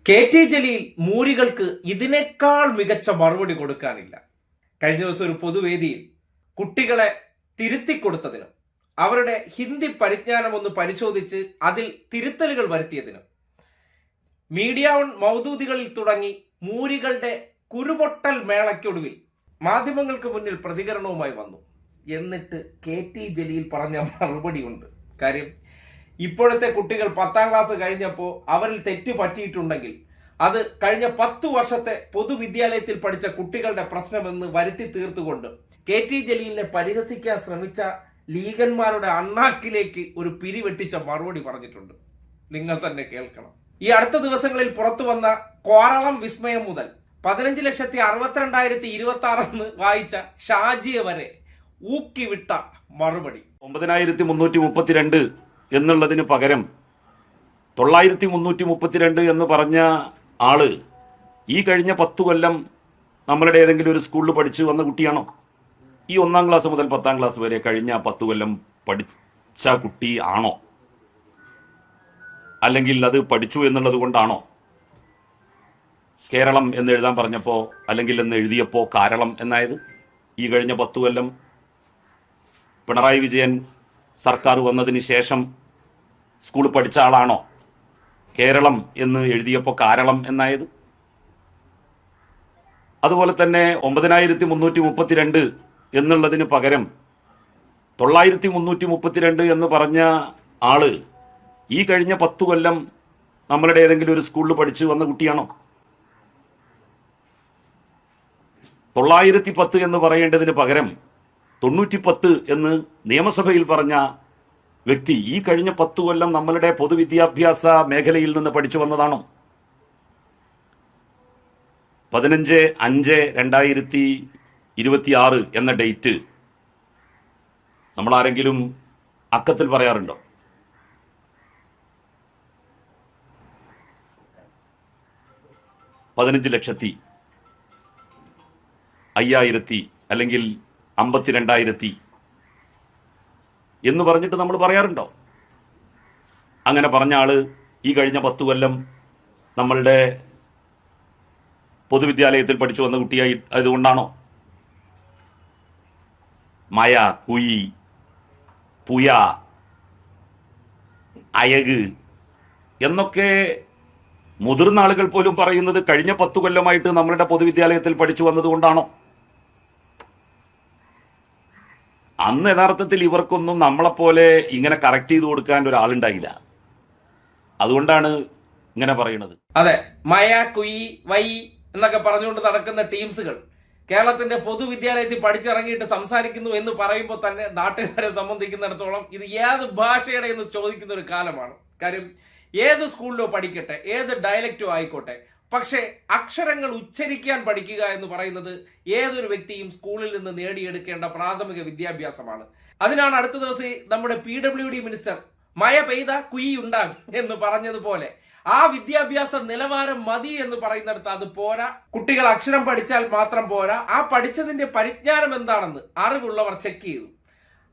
K T. Jaleel മൂരികൾക്ക് ഇതിനേക്കാൾ മികച്ച മറുപടി കൊടുക്കാനില്ല. കഴിഞ്ഞ ദിവസം ഒരു പൊതുവേദിയിൽ കുട്ടികളെ തിരുത്തിക്കൊടുത്തതിനും അവരുടെ ഹിന്ദി പരിജ്ഞാനം ഒന്ന് പരിശോധിച്ച് അതിൽ തിരുത്തലുകൾ വരുത്തിയതിനും മീഡിയ ഓൺ മൗദൂദികളിൽ തുടങ്ങി മൂരികളുടെ കുരുപൊട്ടൽ മേളയ്ക്കൊടുവിൽ മാധ്യമങ്ങൾക്ക് മുന്നിൽ പ്രതികരണവുമായി വന്നു. എന്നിട്ട് കെ.ടി. ജലീൽ പറഞ്ഞ മറുപടി ഉണ്ട്. കാര്യം, ഇപ്പോഴത്തെ കുട്ടികൾ 10ാം ക്ലാസ് കഴിഞ്ഞപ്പോൾ അവരിൽ തെറ്റ് പറ്റിയിട്ടുണ്ടെങ്കിൽ അത് കഴിഞ്ഞ 10 വർഷത്തെ പൊതുവിദ്യാലയത്തിൽ പഠിച്ച കുട്ടികളുടെ പ്രശ്നമെന്ന് വരുത്തി തീർത്തുകൊണ്ട് കെ.ടി. ജലീലിനെ പരിഹസിക്കാൻ ശ്രമിച്ച ലീഗന്മാരുടെ അണ്ണാക്കിലേക്ക് ഒരു പിരിവെട്ടിച്ച മറുപടി പറഞ്ഞിട്ടുണ്ട്. നിങ്ങൾ തന്നെ കേൾക്കണം. ഈ അടുത്ത ദിവസങ്ങളിൽ പുറത്തു വന്ന കോറളം വിസ്മയം മുതൽ 15,62,026 എന്ന് വായിച്ച ഷാജിയെ വരെ ഊക്കിവിട്ട മറുപടി. 9332 എന്നുള്ളതിന് പകരം 9332 എന്ന് പറഞ്ഞ ആള് ഈ കഴിഞ്ഞ 10 കൊല്ലം നമ്മളുടെ ഏതെങ്കിലും ഒരു സ്കൂളിൽ പഠിച്ചു വന്ന കുട്ടിയാണോ? ഈ 1ാം ക്ലാസ് മുതൽ 10ാം ക്ലാസ് വരെ കഴിഞ്ഞ 10 കൊല്ലം പഠിച്ച കുട്ടി ആണോ? അല്ലെങ്കിൽ അത് പഠിച്ചു എന്നുള്ളത് കൊണ്ടാണോ കേരളം എന്ന് എഴുതാൻ പറഞ്ഞപ്പോ അല്ലെങ്കിൽ എന്ന് എഴുതിയപ്പോ കാരളം എന്നായത്? ഈ കഴിഞ്ഞ 10 കൊല്ലം പിണറായി വിജയൻ സർക്കാർ വന്നതിന് ശേഷം സ്കൂൾ പഠിച്ച ആളാണോ കേരളം എന്ന് എഴുതിയപ്പോൾ കാരളം എന്നായത്? അതുപോലെ തന്നെ 9332 എന്നുള്ളതിന് പകരം 9332 എന്ന് പറഞ്ഞ ആള് ഈ കഴിഞ്ഞ 10 കൊല്ലം നമ്മളുടെ ഏതെങ്കിലും ഒരു സ്കൂളിൽ പഠിച്ചു വന്ന കുട്ടിയാണോ? 910 എന്ന് പറയേണ്ടതിന് പകരം 910 എന്ന് നിയമസഭയിൽ പറഞ്ഞ വ്യക്തി ഈ കഴിഞ്ഞ 10 കൊല്ലം നമ്മളുടെ പൊതുവിദ്യാഭ്യാസ മേഖലയിൽ നിന്ന് പഠിച്ചു വന്നതാണോ? 15/5/2026 എന്ന ഡേറ്റ് നമ്മൾ ആരെങ്കിലും അക്കത്തിൽ പറയാറുണ്ടോ? $15,05,000 അല്ലെങ്കിൽ 52,000 എന്ന് പറഞ്ഞിട്ട് നമ്മൾ പറയാറുണ്ടോ? അങ്ങനെ പറഞ്ഞ ആള് ഈ കഴിഞ്ഞ 10 കൊല്ലം നമ്മളുടെ പൊതുവിദ്യാലയത്തിൽ പഠിച്ചു വന്ന കുട്ടിയായി ആയതുകൊണ്ടാണോ? മയ, കുയി, പുയ, അയക് എന്നൊക്കെ മുതിർന്ന ആളുകൾ പോലും പറയുന്നത് കഴിഞ്ഞ 10 കൊല്ലമായിട്ട് നമ്മളുടെ പൊതുവിദ്യാലയത്തിൽ പഠിച്ചു വന്നതുകൊണ്ടാണോ? അന്ന് യഥാർത്ഥത്തിൽ ഇവർക്കൊന്നും നമ്മളെപ്പോലെ ഇങ്ങനെ കറക്റ്റ് ചെയ്ത് കൊടുക്കാൻ ഒരാളുണ്ടായില്ല. അതുകൊണ്ടാണ് ഇങ്ങനെ പറയുന്നത്. അതെ, മയ, കുയി, വൈ എന്നൊക്കെ പറഞ്ഞുകൊണ്ട് നടക്കുന്ന ടീംസുകൾ കേരളത്തിന്റെ പൊതുവിദ്യാലയത്തിൽ പഠിച്ചിറങ്ങിയിട്ട് സംസാരിക്കുന്നു എന്ന് പറയുമ്പോൾ തന്നെ നാട്ടുകാരെ സംബന്ധിക്കുന്നിടത്തോളം ഇത് ഏത് ഭാഷയുടെ എന്ന് ചോദിക്കുന്ന ഒരു കാലമാണ്. കാര്യം, ഏത് സ്കൂളിലോ പഠിക്കട്ടെ, ഏത് ഡയലക്റ്റോ ആയിക്കോട്ടെ, പക്ഷേ അക്ഷരങ്ങൾ ഉച്ചരിക്കാൻ പഠിക്കുക എന്ന് പറയുന്നത് ഏതൊരു വ്യക്തിയും സ്കൂളിൽ നിന്ന് നേടിയെടുക്കേണ്ട പ്രാഥമിക വിദ്യാഭ്യാസമാണ്. അതിനാണ് അടുത്ത ദിവസം നമ്മുടെ PWD മിനിസ്റ്റർ മഴ പെയ്ത കുയി ഉണ്ടാകും എന്ന് പറഞ്ഞതുപോലെ ആ വിദ്യാഭ്യാസ നിലവാരം മതി എന്ന് പറയുന്നിടത്ത് അത് പോരാ. കുട്ടികൾ അക്ഷരം പഠിച്ചാൽ മാത്രം പോരാ, ആ പഠിച്ചതിന്റെ പരിജ്ഞാനം എന്താണെന്ന് അറിവുള്ളവർ ചെക്ക് ചെയ്തു.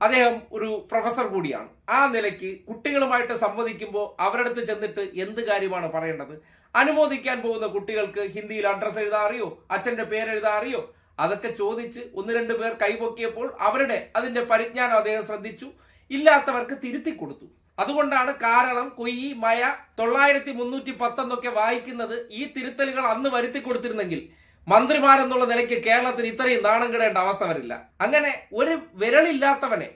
അദ്ദേഹം ഒരു പ്രൊഫസർ കൂടിയാണ്. ആ നിലയ്ക്ക് കുട്ടികളുമായിട്ട് സംവദിക്കുമ്പോൾ അവരുടെ അടുത്ത് ചെന്നിട്ട് എന്ത് കാര്യമാണ് പറയേണ്ടത്? അനുമോദിക്കാൻ പോകുന്ന കുട്ടികൾക്ക് ഹിന്ദിയിൽ അഡ്രസ് എഴുതാൻ അറിയോ? അച്ഛന്റെ പേരെഴുതാൻ അറിയോ? അതൊക്കെ ചോദിച്ച് 1-2 പേർ കൈപൊക്കിയപ്പോൾ അവരുടെ അതിന്റെ പരിജ്ഞാനം അദ്ദേഹം ശ്രദ്ധിച്ചു. ഇല്ലാത്തവർക്ക് തിരുത്തി കൊടുത്തു. അതുകൊണ്ടാണ് കാരണം കൊയ്യി, മയ, 9310 എന്നൊക്കെ വായിക്കുന്നത്. ഈ തിരുത്തലുകൾ അന്ന് വരുത്തി കൊടുത്തിരുന്നെങ്കിൽ മന്ത്രിമാരെന്നുള്ള നിലയ്ക്ക് കേരളത്തിന് ഇത്രയും നാണം കെടേണ്ട അവസ്ഥ വരില്ല. അങ്ങനെ ഒരു വിരലില്ലാത്തവനെ,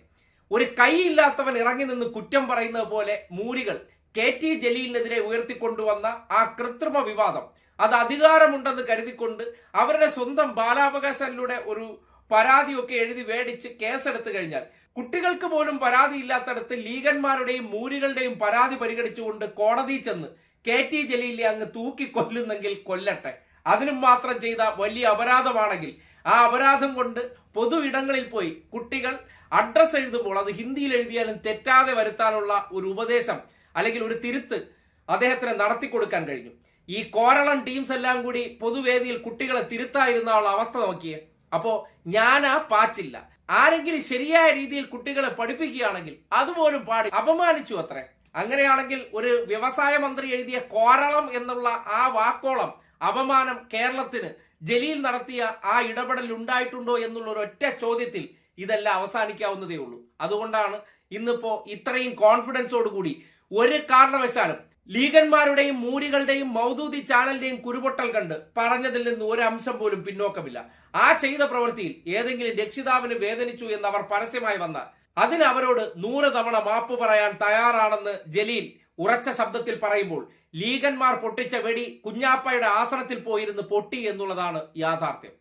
ഒരു കൈയില്ലാത്തവൻ ഇറങ്ങി നിന്ന് കുറ്റം പറയുന്നത് പോലെ മൂരികൾ കെ.ടി. ജലീലിനെതിരെ ഉയർത്തിക്കൊണ്ടുവന്ന ആ കൃത്രിമ വിവാദം അത് അധികാരമുണ്ടെന്ന് കരുതിക്കൊണ്ട് അവരുടെ സ്വന്തം ബാലാവകാശത്തിലൂടെ ഒരു പരാതിയൊക്കെ എഴുതി മേടിച്ച് കേസെടുത്തു കഴിഞ്ഞാൽ കുട്ടികൾക്ക് പോലും പരാതി ഇല്ലാത്തടത്ത് ലീഗന്മാരുടെയും മൂരികളുടെയും പരാതി പരിഗണിച്ചുകൊണ്ട് കോടതി ചെന്ന് കെ.ടി. ജലീലിനെ അങ്ങ് തൂക്കിക്കൊല്ലുന്നെങ്കിൽ കൊല്ലട്ടെ. അതിനും മാത്രം ചെയ്ത വലിയ അപരാധമാണെങ്കിൽ ആ അപരാധം കൊണ്ട് പൊതു ഇടങ്ങളിൽ പോയി കുട്ടികൾ അഡ്രസ് എഴുതുമ്പോൾ അത് ഹിന്ദിയിൽ എഴുതിയാലും തെറ്റാതെ വരുത്താനുള്ള ഒരു ഉപദേശം അല്ലെങ്കിൽ ഒരു തിരുത്ത് അദ്ദേഹത്തിന് നടത്തിക്കൊടുക്കാൻ കഴിഞ്ഞു. ഈ കോരളം ടീംസ് എല്ലാം കൂടി പൊതുവേദിയിൽ കുട്ടികളെ തിരുത്തായിരുന്ന അവസ്ഥ നോക്കിയേ. അപ്പോ ഞാനാ പാച്ചില്ല. ആരെങ്കിലും ശരിയായ രീതിയിൽ കുട്ടികളെ പഠിപ്പിക്കുകയാണെങ്കിൽ അതുപോലും പാടി അപമാനിച്ചു അത്രേ. അങ്ങനെയാണെങ്കിൽ ഒരു വ്യവസായ മന്ത്രി എഴുതിയ കോരളം എന്നുള്ള ആ വാക്കോളം അപമാനം കേരളത്തിന് ജലീൽ നടത്തിയ ആ ഇടപെടൽ ഉണ്ടായിട്ടുണ്ടോ എന്നുള്ള ഒരൊറ്റ ചോദ്യത്തിൽ ഇതെല്ലാം അവസാനിക്കാവുന്നതേ ഉള്ളൂ. അതുകൊണ്ടാണ് ഇന്നിപ്പോ ഇത്രയും കോൺഫിഡൻസോടുകൂടി ഒരു കാരണവശാലും ലീഗന്മാരുടെയും മൂരികളുടെയും മൗദൂദി ചാനലിന്റെയും കുരുപൊട്ടൽ കണ്ട് പറഞ്ഞതിൽ നിന്ന് ഒരു അംശം പോലും പിന്നോക്കമില്ല. ആ ചെയ്ത പ്രവൃത്തിയിൽ ഏതെങ്കിലും രക്ഷിതാവിന് വേദനിച്ചു എന്ന് അവർ പരസ്യമായി വന്നാൽ അതിന് അവരോട് 100 തവണ മാപ്പ് പറയാൻ തയ്യാറാണെന്ന് ജലീൽ ഉറച്ച ശബ്ദത്തിൽ പറയുമ്പോൾ ലീഗന്മാർ പൊട്ടിച്ച വെടി കുഞ്ഞാപ്പയുടെ ആസനത്തിൽ പോയിരുന്ന് പൊട്ടി എന്നുള്ളതാണ് യാഥാർത്ഥ്യം.